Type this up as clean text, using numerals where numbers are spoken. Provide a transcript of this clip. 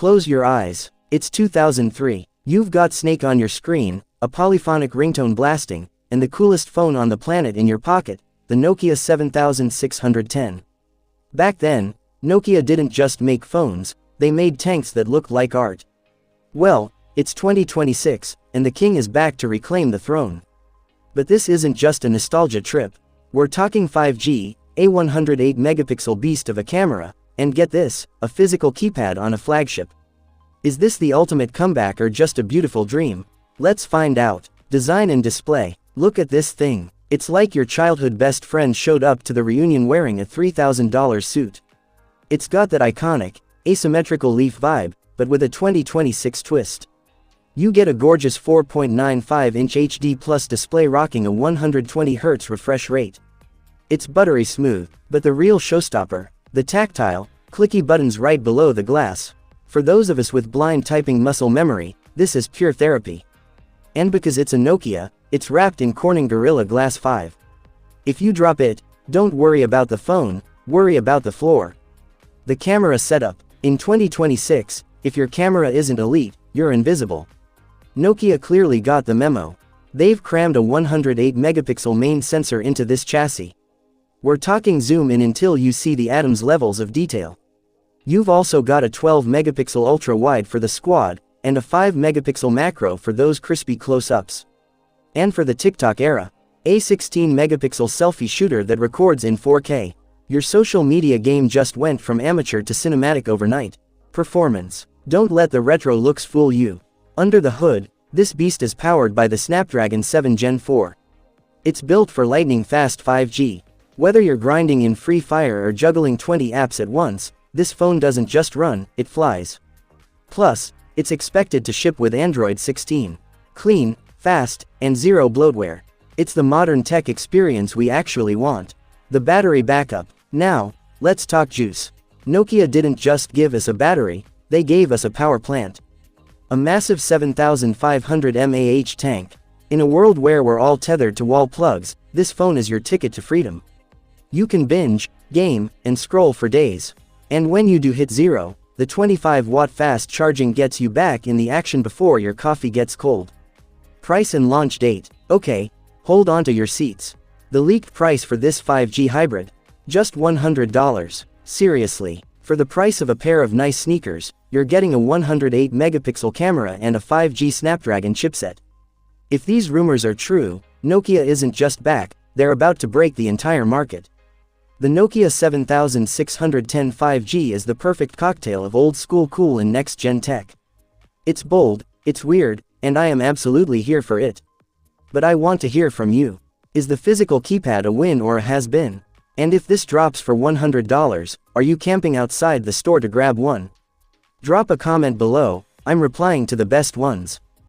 Close your eyes. It's 2003. You've got Snake on your screen, a polyphonic ringtone blasting, and the coolest phone on the planet in your pocket, the Nokia 7610. Back then, Nokia didn't just make phones, they made tanks that looked like art. Well, it's 2026, and the king is back to reclaim the throne. But this isn't just a nostalgia trip. We're talking 5G, a 108 megapixel beast of a camera, and get this, a physical keypad on a flagship. Is this the ultimate comeback or just a beautiful dream? Let's find out. Design and display. Look at this thing. It's like your childhood best friend showed up to the reunion wearing a $3,000 suit. It's got that iconic, asymmetrical leaf vibe, but with a 2026 twist. You get a gorgeous 4.95-inch HD Plus display rocking a 120Hz refresh rate. It's buttery smooth, but the real showstopper, the tactile, clicky buttons right below the glass. For those of us with blind typing muscle memory, this is pure therapy. And because it's a Nokia, it's wrapped in Corning Gorilla Glass 5. If you drop it, don't worry about the phone, worry about the floor. The camera setup. In 2026, if your camera isn't elite, you're invisible. Nokia clearly got the memo. They've crammed a 108 megapixel main sensor into this chassis. We're talking zoom in until you see the atom's levels of detail. You've also got a 12 megapixel ultra wide for the squad, and a 5 megapixel macro for those crispy close-ups. And for the TikTok era, a 16 megapixel selfie shooter that records in 4K. Your social media game just went from amateur to cinematic overnight. Performance. Don't let the retro looks fool you. Under the hood, this beast is powered by the Snapdragon 7 Gen 4. It's built for lightning-fast 5G. Whether you're grinding in Free Fire or juggling 20 apps at once, this phone doesn't just run, it flies. Plus, it's expected to ship with Android 16. Clean, fast, and zero bloatware. It's the modern tech experience we actually want. The battery backup. Now, let's talk juice. Nokia didn't just give us a battery, they gave us a power plant. A massive 7,500 mAh tank. In a world where we're all tethered to wall plugs, this phone is your ticket to freedom. You can binge, game, and scroll for days. And when you do hit zero, the 25-watt fast charging gets you back in the action before your coffee gets cold. Price and launch date. Okay, hold on to your seats. The leaked price for this 5G hybrid? Just $100. Seriously, for the price of a pair of nice sneakers, you're getting a 108 megapixel camera and a 5G Snapdragon chipset. If these rumors are true, Nokia isn't just back, they're about to break the entire market. The Nokia 7610 5G is the perfect cocktail of old-school cool and next-gen tech. It's bold, it's weird, and I am absolutely here for it. But I want to hear from you. Is the physical keypad a win or a has-been? And if this drops for $100, are you camping outside the store to grab one? Drop a comment below, I'm replying to the best ones.